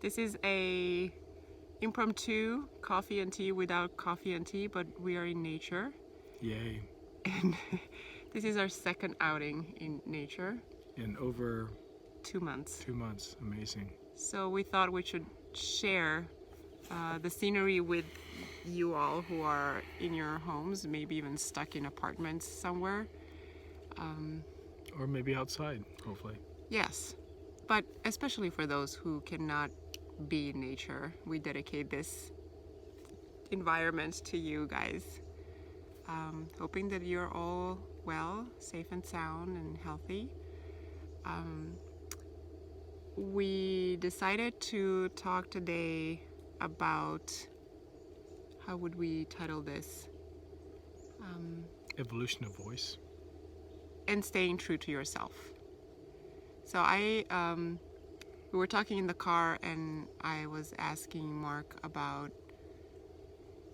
This is a impromptu coffee and tea without coffee and tea, but we are in nature. Yay. And this is our second outing in nature. In over 2 months. 2 months. Amazing. So we thought we should share the scenery with you all who are in your homes, maybe even stuck in apartments somewhere. Or maybe outside, hopefully. Yes, but especially for those who cannot be in nature, we dedicate this environment to you guys. Hoping that you're all well, safe and sound and healthy. We decided to talk today about, how would we title this? Evolution of voice. And staying true to yourself. So we were talking in the car and I was asking Mark about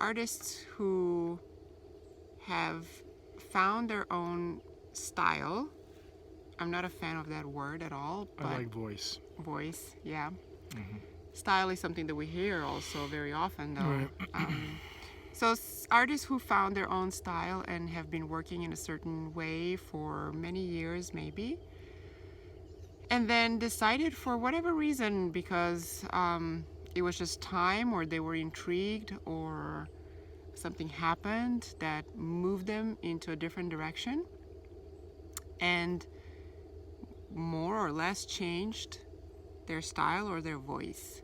artists who have found their own style. I'm not a fan of that word at all, but I like voice. Voice, yeah. Mm-hmm. Style is something that we hear also very often, though. Right. So artists who found their own style and have been working in a certain way for many years, maybe, and then decided for whatever reason, because it was just time, or they were intrigued, or something happened that moved them into a different direction, and more or less changed their style or their voice,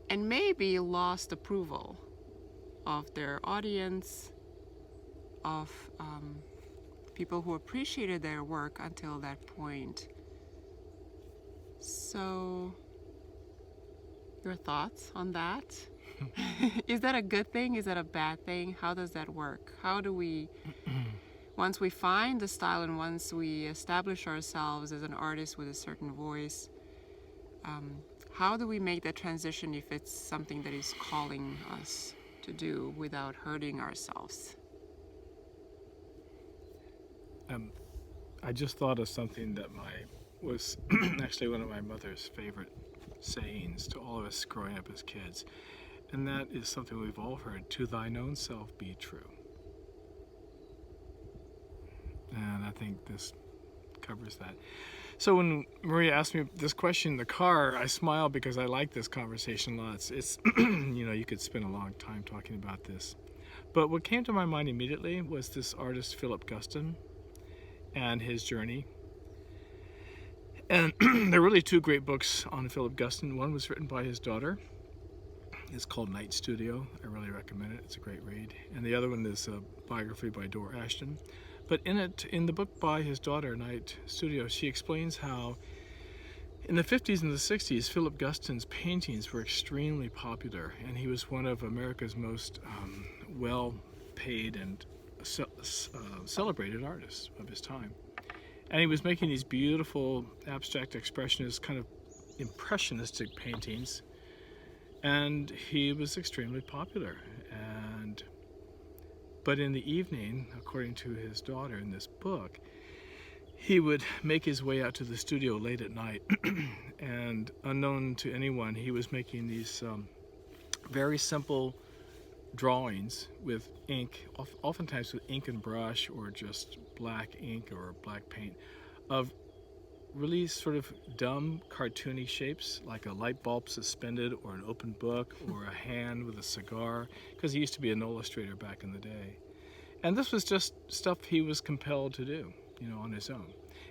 and maybe lost approval of their audience, of people who appreciated their work until that point. So, your thoughts on that? Is that a good thing? Is that a bad thing? How does that work? How do we, once we find the style and once we establish ourselves as an artist with a certain voice, how do we make that transition if it's something that is calling us to do without hurting ourselves? I just thought of something that was actually one of my mother's favorite sayings to all of us growing up as kids. And that is something we've all heard: to thine own self be true. And I think this covers that. So when Maria asked me this question in the car, I smiled because I like this conversation lots. It's you could spend a long time talking about this. But what came to my mind immediately was this artist, Philip Guston, and his journey. And there are really two great books on Philip Guston. One was written by his daughter. It's called Night Studio. I really recommend it. It's a great read. And the other one is a biography by Dora Ashton. But in the book by his daughter, Night Studio, she explains how in the 50s and the 60s, Philip Guston's paintings were extremely popular, and he was one of America's most well-paid and celebrated artists of his time. And he was making these beautiful abstract expressionist, kind of impressionistic paintings, and he was extremely popular. But in the evening, according to his daughter in this book, he would make his way out to the studio late at night, and unknown to anyone, he was making these very simple drawings with ink, oftentimes with ink and brush or just black ink or black paint, of really sort of dumb, cartoony shapes, like a light bulb suspended or an open book or a hand with a cigar, because he used to be an illustrator back in the day. And this was just stuff he was compelled to do, on his own.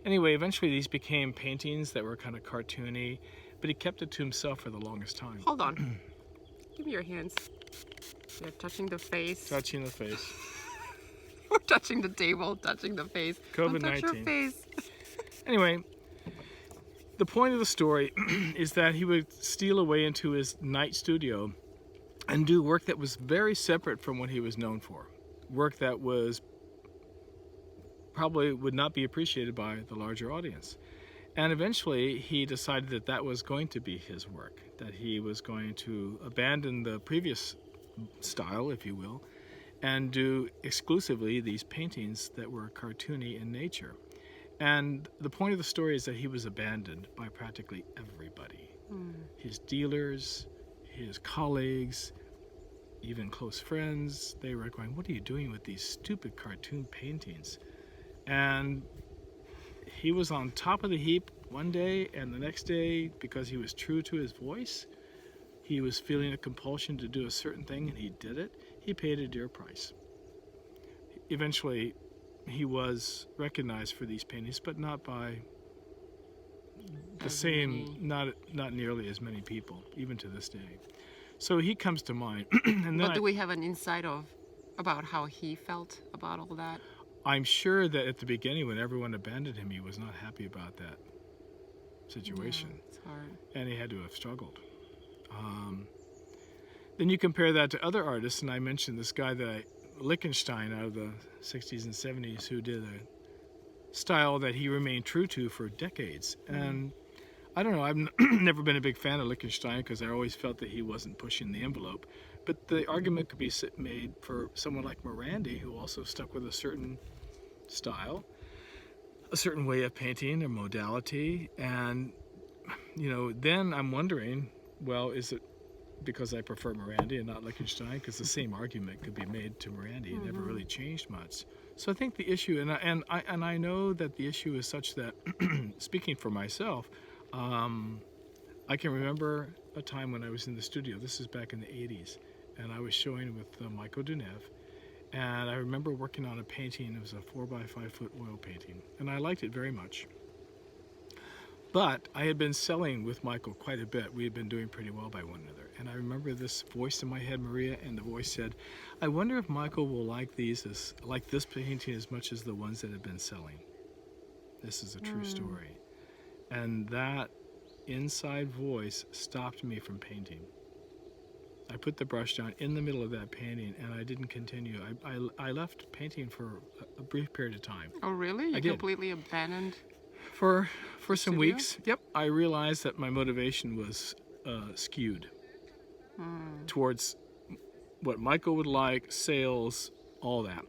Anyway, eventually these became paintings that were kind of cartoony, but he kept it to himself for the longest time. Hold on. Give me your hands. You're touching the face. Touching the face. We're touching the table, touching the face. COVID-19. Don't touch your face. Anyway, the point of the story is that he would steal away into his night studio and do work that was very separate from what he was known for. Work that was probably would not be appreciated by the larger audience. And eventually he decided that that was going to be his work, that he was going to abandon the previous style, if you will, and do exclusively these paintings that were cartoony in nature. And the point of the story is that he was abandoned by practically everybody. his dealers, his colleagues, even close friends, they were going, "What are you doing with these stupid cartoon paintings?" And he was on top of the heap one day, and the next day, because he was true to his voice, he was feeling a compulsion to do a certain thing, and he did it. He paid a dear price. Eventually, he was recognized for these paintings, but not by the As same, many. not nearly as many people, even to this day. So he comes to mind, and then But do we have an insight of about how he felt about all that? I'm sure that at the beginning, when everyone abandoned him, he was not happy about that situation, Yeah, it's hard. and he had to have struggled. Then you compare that to other artists, and I mentioned this guy Lichtenstein out of the 60s and 70s, who did a style that he remained true to for decades. And I don't know, I've never been a big fan of Lichtenstein because I always felt that he wasn't pushing the envelope. But the argument could be made for someone like Morandi, who also stuck with a certain style, a certain way of painting, a modality. And, then I'm wondering, well, is it because I prefer Morandi and not Lichtenstein? Because the same argument could be made to Morandi. It never really changed much. So I think the issue, and I know that the issue is such that, speaking for myself, I can remember a time when I was in the studio. This is back in the 80s, and I was showing with Michael Dunev, and I remember working on a painting. It was a 4x5 foot oil painting, and I liked it very much. But I had been selling with Michael quite a bit. We had been doing pretty well by one another. And I remember this voice in my head, Maria, and the voice said, "I wonder if Michael will like this painting as much as the ones that have been selling." This is a true story. And that inside voice stopped me from painting. I put the brush down in the middle of that painting, and I didn't continue. I left painting for a brief period of time. Oh, really? You I did. completely abandoned? For some studio? weeks, yep, I realized that my motivation was skewed towards what Michael would like, sales, all that.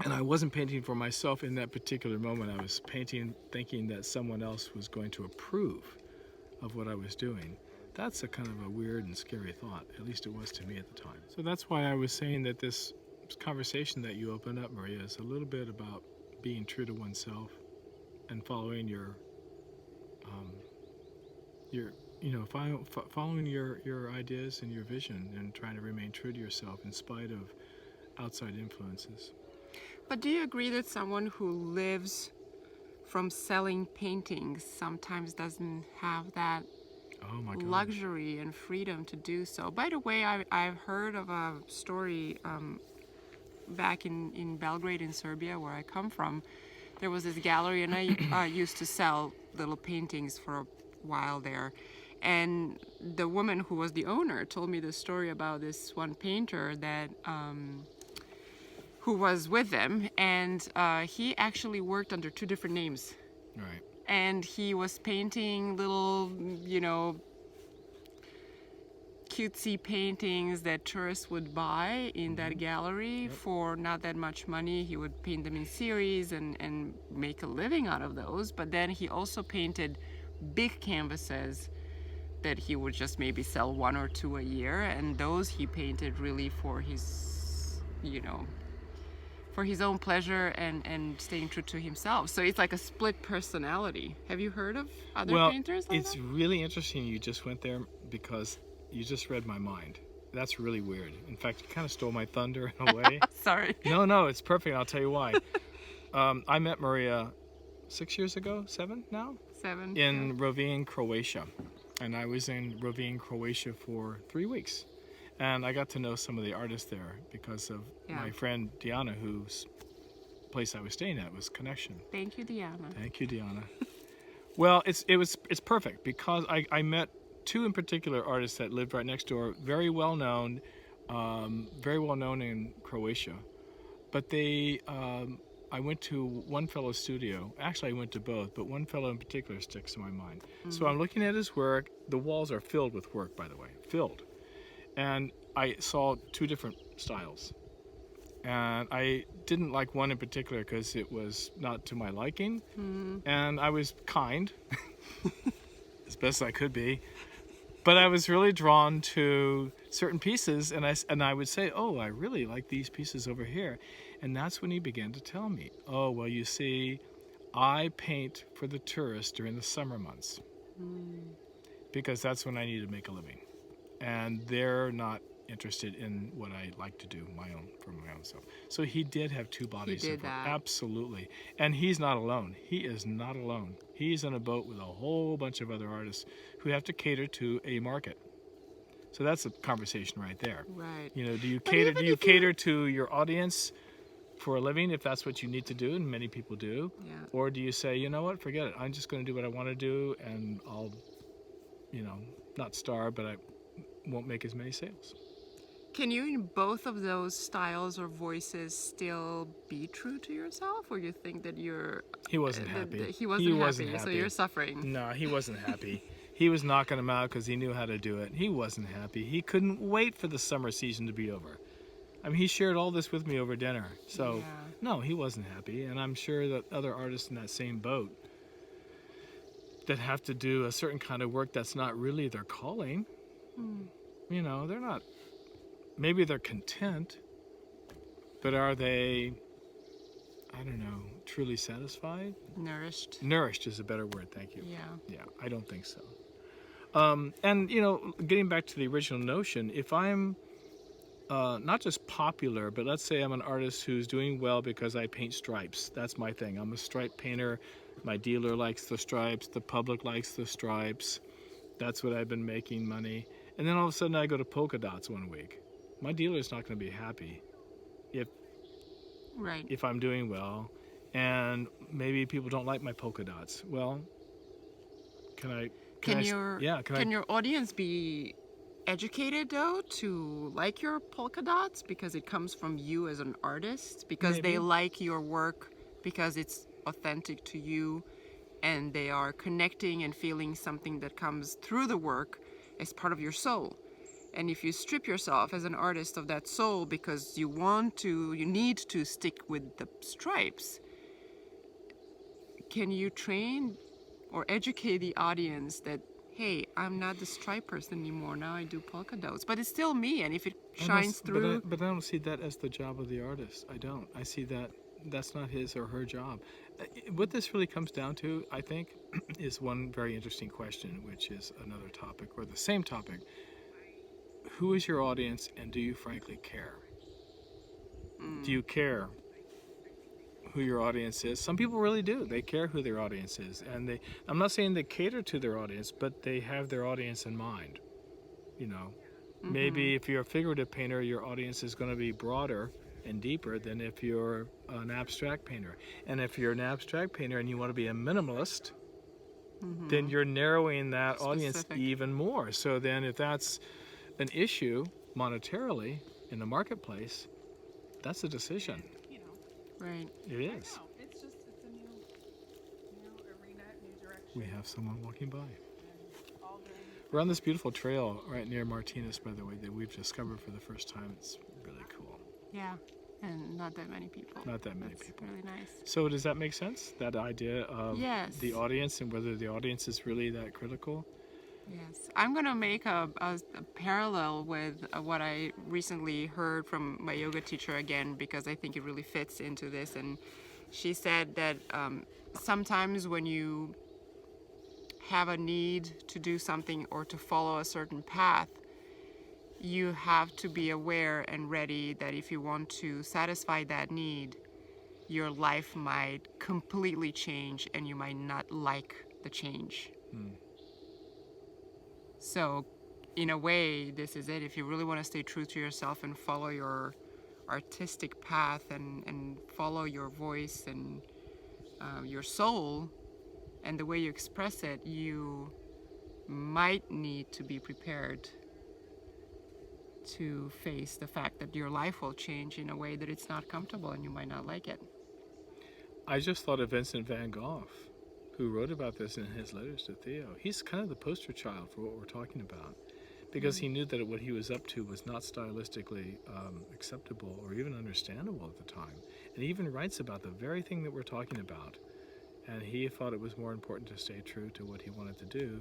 And I wasn't painting for myself in that particular moment. I was painting thinking that someone else was going to approve of what I was doing. That's a kind of a weird and scary thought, at least it was to me at the time. So that's why I was saying that this conversation that you opened up, Maria, is a little bit about being true to oneself and following following your ideas and your vision, and trying to remain true to yourself in spite of outside influences. But do you agree that someone who lives from selling paintings sometimes doesn't have that Oh my God. luxury and freedom to do so? By the way, I've heard of a story back in Belgrade in Serbia, where I come from. There was this gallery, and I used to sell little paintings for a while there. And the woman who was the owner told me the story about this one painter that who was with them, and he actually worked under two different names. Right. And he was painting little, cutesy paintings that tourists would buy in that gallery for not that much money. He would paint them in series and make a living out of those. But then he also painted big canvases that he would just maybe sell one or two a year. And those he painted really for his, for his own pleasure and staying true to himself. So it's like a split personality. Have you heard of other painters like it's that? really interesting you just went there, because you just read my mind. That's really weird. In fact, you kind of stole my thunder in a way. Sorry. No, it's perfect. I'll tell you why. I met Maria 6 years ago, 7 now? 7. In Rovinj, Croatia. And I was in Rovinj, Croatia for 3 weeks. And I got to know some of the artists there because of my friend Diana, whose place I was staying at was Connection. Thank you, Diana. Thank you, Diana. Well, it's perfect because I met two in particular artists that lived right next door, very well known in Croatia. But I went to one fellow's studio. Actually, I went to both, but one fellow in particular sticks in my mind. So I'm looking at his work. The walls are filled with work, by the way, filled. And I saw two different styles. And I didn't like one in particular because it was not to my liking. And I was kind, as best I could be. But I was really drawn to certain pieces, and I would say, "Oh, I really like these pieces over here," and that's when he began to tell me, "Oh, well, you see, I paint for the tourists during the summer months because that's when I need to make a living, and they're not interested in what I like to do for my own self." So he did have two bodies did of work, that. absolutely, and he's not alone. He is not alone. He's in a boat with a whole bunch of other artists who have to cater to a market. So that's a conversation right there. Right. You know, do you But cater? even Do you if you, cater to your audience for a living if that's what you need to do, and many people do, yeah. or do you say, you know what, forget it. I'm just going to do what I want to do, and I'll, you know, not starve, but I won't make as many sales. Can you, in both of those styles or voices, still be true to yourself, or you think that you're He wasn't happy. he wasn't happy, so you're suffering? No, he wasn't happy. He was knocking them out because he knew how to do it. He wasn't happy. He couldn't wait for the summer season to be over. I mean, he shared all this with me over dinner. So, Yeah. no, he wasn't happy. And I'm sure that other artists in that same boat that have to do a certain kind of work that's not really their calling, you know, they're not, maybe they're content, but are they, I don't know, truly satisfied? Nourished. Nourished is a better word, thank you. Yeah. Yeah, I don't think so. And, you know, getting back to the original notion, if I'm not just popular, but let's say I'm an artist who's doing well because I paint stripes. That's my thing. I'm a stripe painter. My dealer likes the stripes. The public likes the stripes. That's what I've been making money. And then all of a sudden I go to polka dots one week. My dealer's not going to be happy Right. if I'm doing well. And maybe people don't like my polka dots. Well, can your audience be educated though to like your polka dots because it comes from you as an artist, because Maybe. they like your work because it's authentic to you, and they are connecting and feeling something that comes through the work as part of your soul? And if you strip yourself as an artist of that soul because you need to stick with the stripes, can you train or educate the audience that, hey, I'm not the stripe person anymore, now I do polka dots, but it's still me, and if it shines through. But I don't see that as the job of the artist. I don't. I see that that's not his or her job. What this really comes down to, I think, is one very interesting question, which is another topic, or the same topic. Who is your audience, and do you frankly care? Do you care who your audience is? Some people really do. They care who their audience is, and I'm not saying they cater to their audience, but they have their audience in mind. You know, maybe if you're a figurative painter, your audience is going to be broader and deeper than if you're an abstract painter. And if you're an abstract painter and you want to be a minimalist, then you're narrowing that audience even more. So then if that's an issue monetarily in the marketplace, that's a decision. Right. It is. It's a new arena, new direction. We have someone walking by. All during We're on this beautiful trail right near Martinez, by the way, that we've discovered for the first time. It's really cool. Yeah, and not that many people. Not that many That's people. really nice. So does that make sense? That idea of Yes. the audience and whether the audience is really that critical? Yes, I'm gonna make a parallel with what I recently heard from my yoga teacher again, because I think it really fits into this. And she said that sometimes when you have a need to do something or to follow a certain path, you have to be aware and ready that if you want to satisfy that need, your life might completely change and you might not like the change. So, in a way, this is it. If you really want to stay true to yourself and follow your artistic path and follow your voice and your soul and the way you express it, you might need to be prepared to face the fact that your life will change in a way that it's not comfortable and you might not like it. I just thought of Vincent van Gogh, who wrote about this in his letters to Theo. He's kind of the poster child for what we're talking about, because he knew that what he was up to was not stylistically acceptable or even understandable at the time. And he even writes about the very thing that we're talking about. And he thought it was more important to stay true to what he wanted to do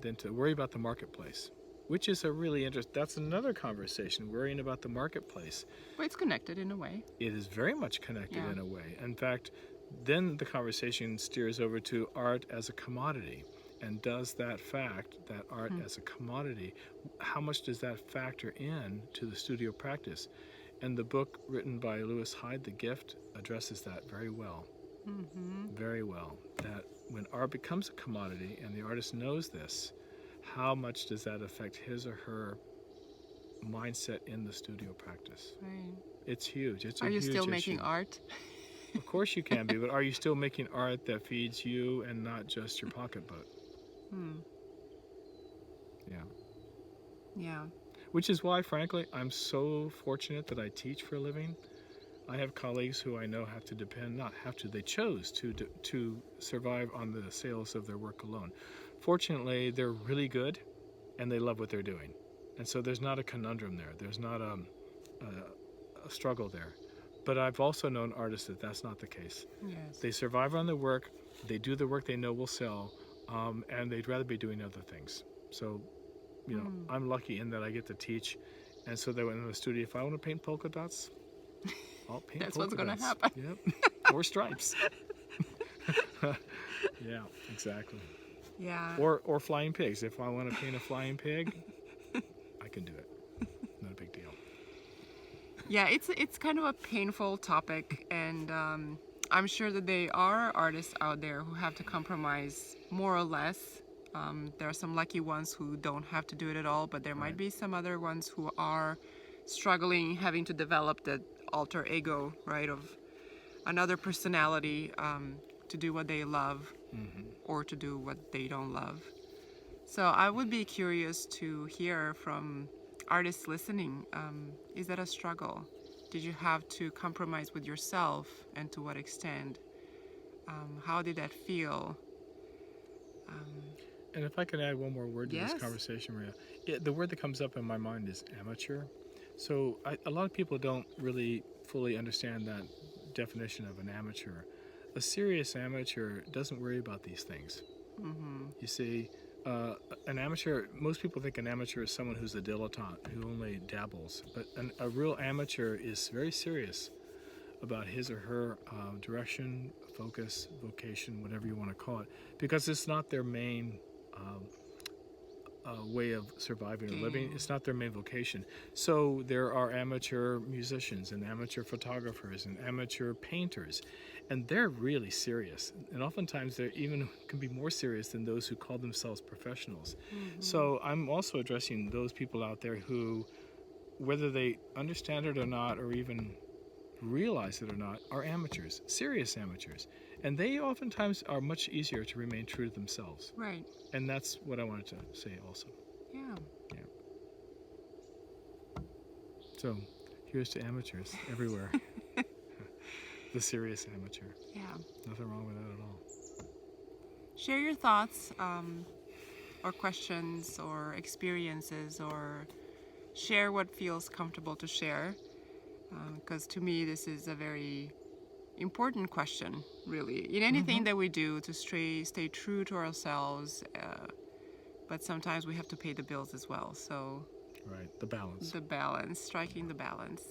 than to worry about the marketplace, which is a really interesting. That's another conversation. Worrying about the marketplace. But it's connected in a way. It is very much connected Yeah. in a way. In fact, then the conversation steers over to art as a commodity. And does that fact, that art as a commodity, how much does that factor in to the studio practice? And the book written by Lewis Hyde, The Gift, addresses that very well. Very well. That when art becomes a commodity and the artist knows this, how much does that affect his or her mindset in the studio practice? Right. It's huge. It's a Are you huge still issue. making art? Of course you can be, but are you still making art that feeds you and not just your pocketbook? Yeah. Yeah. Which is why, frankly, I'm so fortunate that I teach for a living. I have colleagues who I know have to depend, not have to, they chose to survive on the sales of their work alone. Fortunately, they're really good and they love what they're doing. And so there's not a conundrum there. There's not a struggle there. But I've also known artists that that's not the case. Yes. They survive on the work, they do the work they know will sell, and they'd rather be doing other things. So, you know, I'm lucky in that I get to teach. And so that when in the studio, if I want to paint polka dots, I'll paint That's polka what's gonna dots. happen. Yep. Or stripes. Yeah, exactly. Yeah. Or flying pigs. If I want to paint a flying pig, I can do it. Not a big deal. Yeah, it's kind of a painful topic, and I'm sure that there are artists out there who have to compromise more or less. There are some lucky ones who don't have to do it at all, but there might Right. be some other ones who are struggling, having to develop the alter ego, right, of another personality to do what they love or to do what they don't love. So I would be curious to hear from artists listening. Is that a struggle? Did you have to compromise with yourself, and to what extent? How did that feel? And if I could add one more word to Yes. this conversation, Maria, the word that comes up in my mind is amateur. So a lot of people don't really fully understand that definition of an amateur. A serious amateur doesn't worry about these things. You see, an amateur, most people think an amateur is someone who's a dilettante, who only dabbles. But a real amateur is very serious about his or her direction, focus, vocation, whatever you want to call it, because it's not their main way of surviving or living. It's not their main vocation. So there are amateur musicians and amateur photographers and amateur painters, and they're really serious. And oftentimes they even can be more serious than those who call themselves professionals. So I'm also addressing those people out there who, whether they understand it or not, or even realize it or not, are amateurs, serious amateurs. And they oftentimes are much easier to remain true to themselves. Right. And that's what I wanted to say also. Yeah. So here's to amateurs everywhere. The serious amateur. Yeah. Nothing wrong with that at all. Share your thoughts, or questions, or experiences, or share what feels comfortable to share. Because to me, this is a very important question, really, in anything that we do, to stay true to ourselves. But sometimes we have to pay the bills as well. So Right, the balance. the balance, striking the balance.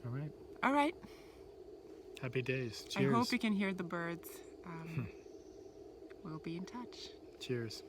All right. All right. Happy days. Cheers. I hope you can hear the birds. We'll be in touch. Cheers.